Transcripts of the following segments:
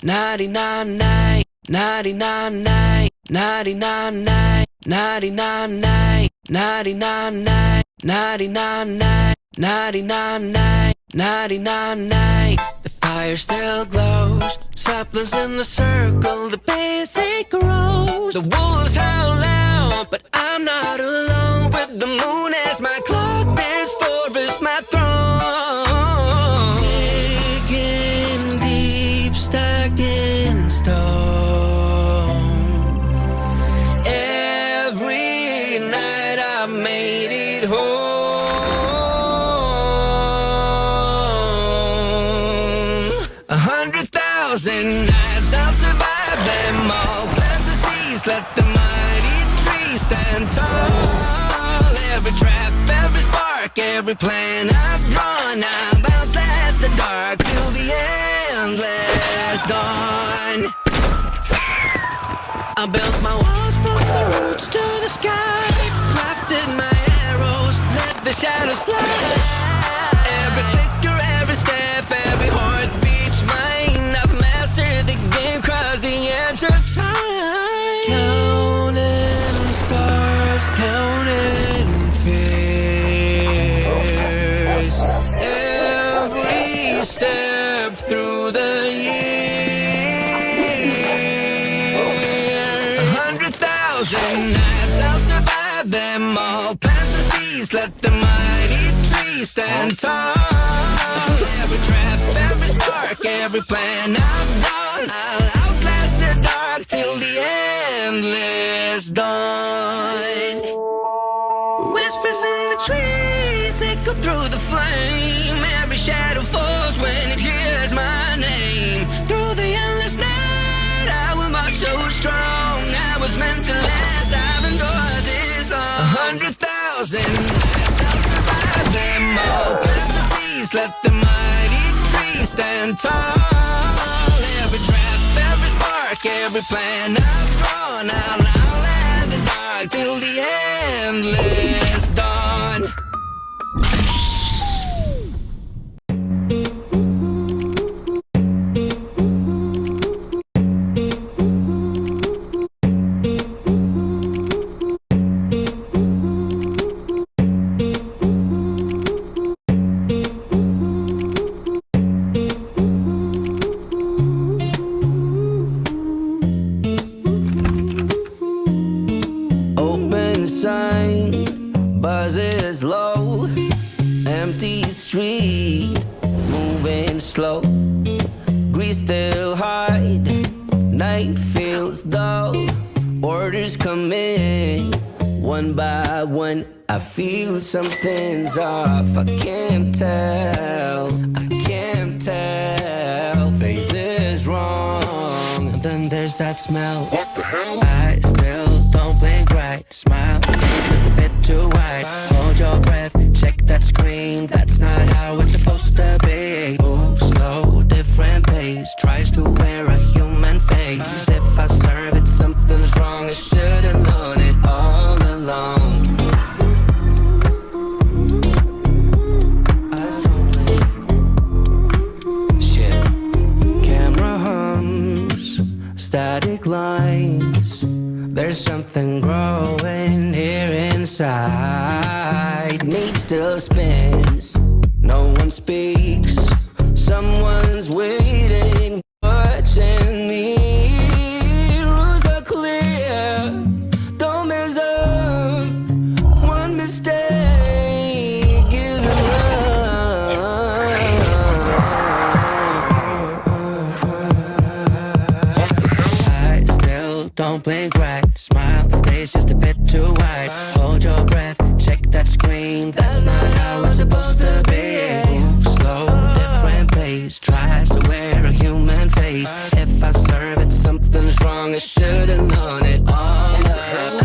99 night, 99 night, 99 night, 99 night, 99 night, 99 night, 99 night, 99 nights. The fire still glows, saplings in the circle, the bass it grows. The wolves howl loud, but I'm not alone. With the moon as my clock, this forest my throne. Digging deep, stuck in stone. Every night I made it home. 100,000 nights I'll survive them all. Plant the seeds, let the mighty trees stand tall. Every trap, every spark, every plan I've drawn, I'll outlast the dark till the endless dawn. I built my walls from the roots to the sky, crafted my arrows, let the shadows fly. Every flicker, every step, every heartbeat's mine. I've mastered the game, crossed the edge of time. Counting stars, counting fears. Every step through the year. 100,000 nights I'll survive them all. Plant the seeds, let the mighty trees stand tall. Every trap, every spark, every plan I've done, I'll outlast the dark till the endless dawn. Whispers in the trees echo through the flame. Every shadow falls when it hears my name. Through the endless night I will march so strong. I was meant to last, I've endured this long. 100,000 nights I'll survive them all. Plant the seeds, let the mighty trees stand tall. Every trap, every spark, every plan I've drawn, I'll outlast the dark till the endless dawn. Open sign, buzzes low, empty street, moving slow. Grease still hide, night feels dull. Orders come in, one by one. I feel something's off, I can't tell, I can't tell. Face is wrong, and then there's that smell. What the hell? I still don't blink right. Smile stays just a bit too wide. Hold your breath, check that screen. That's not how it's supposed to be. Move slow, different pace. Tries to wear a human face. If I serve it, something's wrong. I should've known it all along. Eyes don't blink. Shit. Camera hums, static lines. There's something growing here inside. Meat still spins, no one speaks. Someone's waiting, watching me. Rules are clear, don't mess up. One mistake is enough. I still don't blink right. Smile stays just a bit too wide. Hold your breath, check that screen. That's not how it's supposed to be. Move slow, different pace. Tries to wear a human face. If I serve it, something's wrong. I should've known it all along.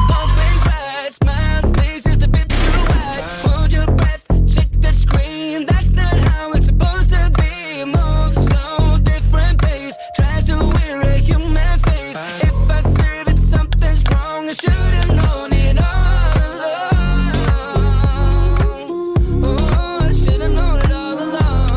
Don't blink right. Smile stays just a bit too wide. Hold your breath, check that screen. That's not how it's supposed to be. Move slow, different pace. Tries to wear a human face. If I serve it, something's wrong. I should've known it all along. Oh, I should've known it all along.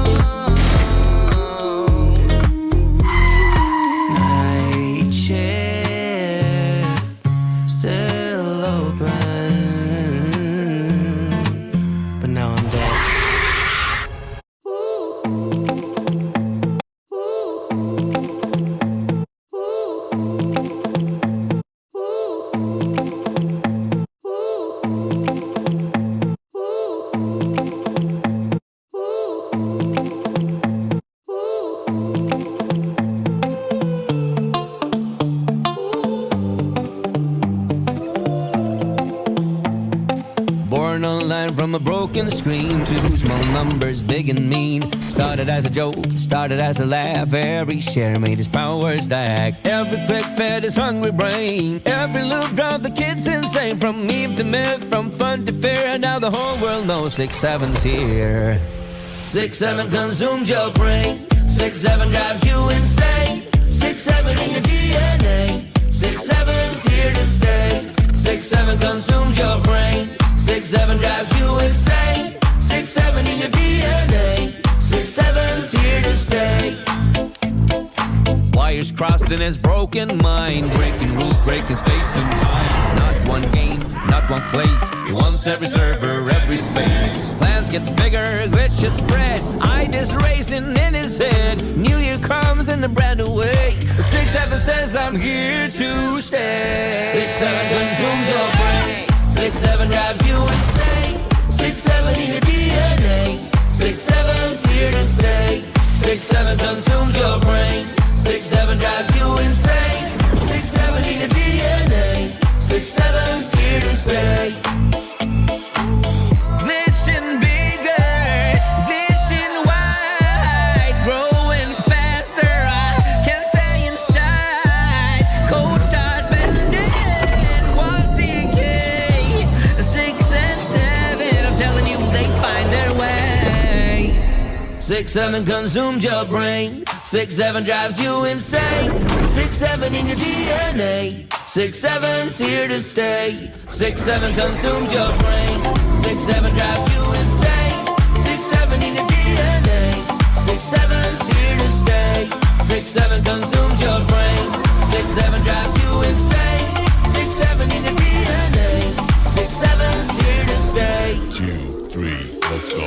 from a broken screen to small numbers, big and mean. Started as a joke, started as a laugh. Every share made his power stack. Every click fed his hungry brain. Every loop drove the kids insane. From meme to myth, from fun to fear, and now the whole world knows 6-7's here. 6-7 consumes your brain. 6-7 drives you insane. 6-7 in your DNA. 6-7's here to stay. 6-7 consumes your brain. 6-7 drives you insane. 6-7 in your DNA. 6-7's here to stay. Wires crossed in his broken mind, breaking rules, breaking space and time. Not one game, not one place. He wants every server, every space. Plans gets bigger, glitches spread. Ideas racing in his head. New year comes in a brand new way. 6-7 says I'm here to stay. 6-7 consumes your brain. 6-7 drives you insane. 6-7 in your DNA. 6-7's here to stay. 6-7 consumes your brain. 6-7 drives you insane. 6-7 in your DNA. 6-7's here to stay. Glitching bigger, glitching wide, growing faster. I can't stay inside. Cold starts bending, walls decay. 6 and 7, I'm telling you, they find their way. 6-7 consumes your brain. 6-7 drives you insane. 6-7 in your DNA. 6-7's here to stay. 6-7 consumes your brain. 6-7 drives you insane. 6-7 in your DNA. 6-7's here to stay. 6-7 consumes your brain. 6-7 drives you insane. 6-7 in your DNA. 6-7's here to stay. 2, 3, let's go.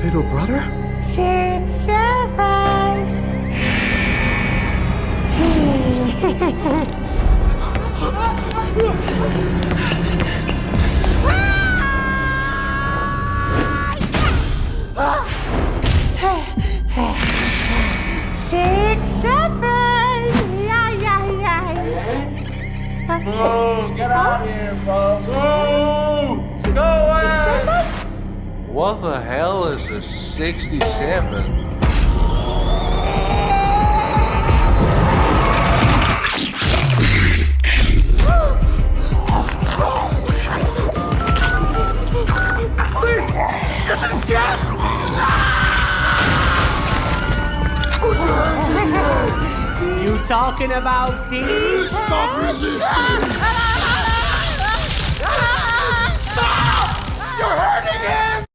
Little brother? 6, 7. Six, 7. Yeah, yeah, yeah. Boo! Get out of here, bro! Boo! Go away! What the hell is a 67? You talking about these? Stop resisting! Stop! You're hurting him!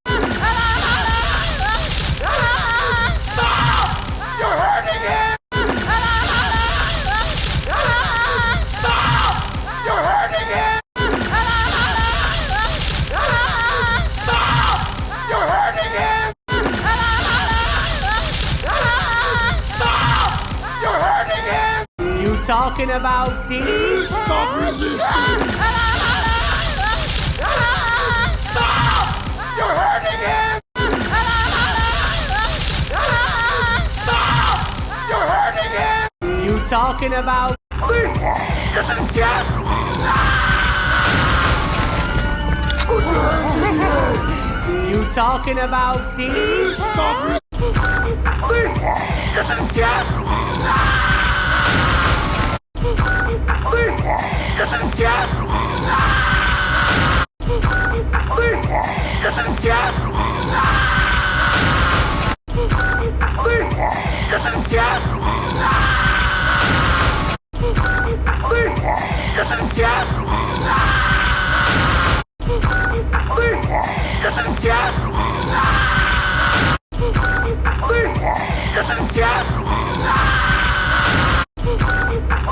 Stop! You're hurting him! Stop! You're hurting him! Stop! You're hurting him! Stop! You're hurting him! You talking about these? Stop resisting! Stop! You're hurting him! Stop! You're hurting him! You talking about? Please! Get the cat! You talking about these? Stop! Please! Get the cat! Please! Get the cat! Please! Get the cat! Please! Get the cat! Please! Get the cat! Please! Get the cat! Please! Get the cat!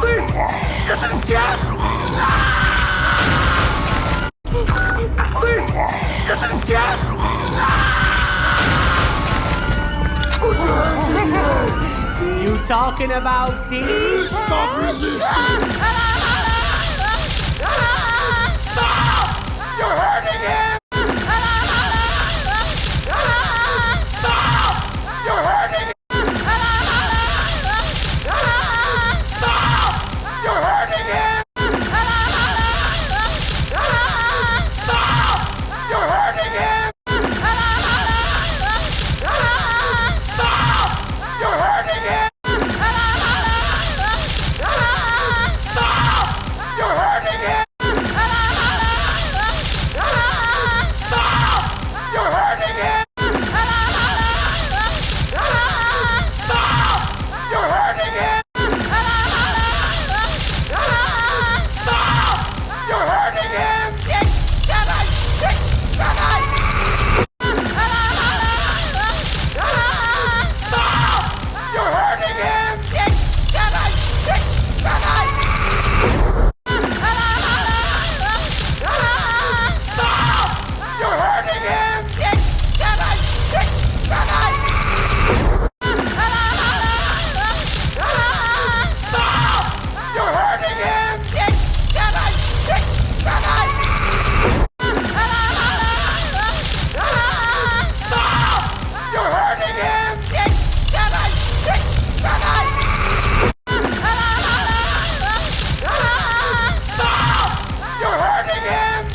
Please! Get the cat! Please! Get the cat! You talking about these? Stop resisting! Stop! You're hurting him! Stop! You're hurting him! Stop! You're hurting him! Stop! You're hurting him! Stop! You're hurting him! Stop! You're hurting him! Stop! You're hurting him! Stop! You're hurting him! Stop! You're hurting him! 6, 7, 6, 7. Stop! You're hurting him! 6, 7, 6, 7. Stop! You're hurting him! 6, 7, 6, 7. Stop! You're hurting him! 6, 7, 6, 7. Stop! You're hurting him! 6, 7, 6, 7. Stop! You're hurting him! 6,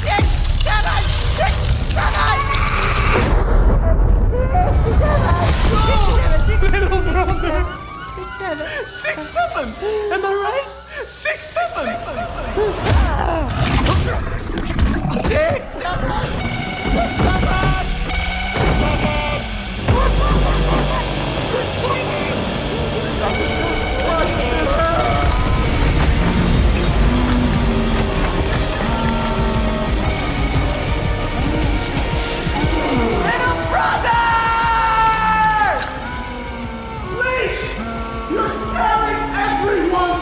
7, 6, 7. Little brother! 6, 7! Am I right? 6, 7! Little brother! Please! You're scaring everyone!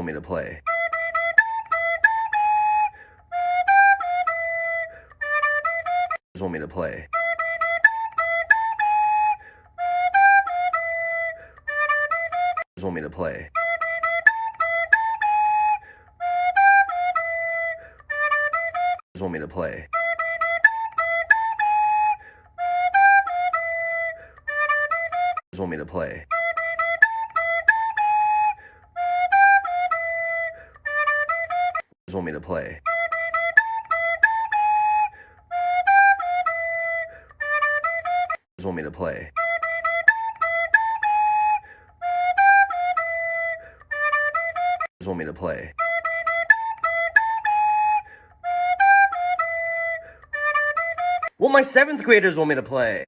want me to play? Just want me to play. Just want me to play. Just want me to play. Just want me to play. Just want me to play. Just want me to play. Just want me to play. Well, my 7th graders want me to play.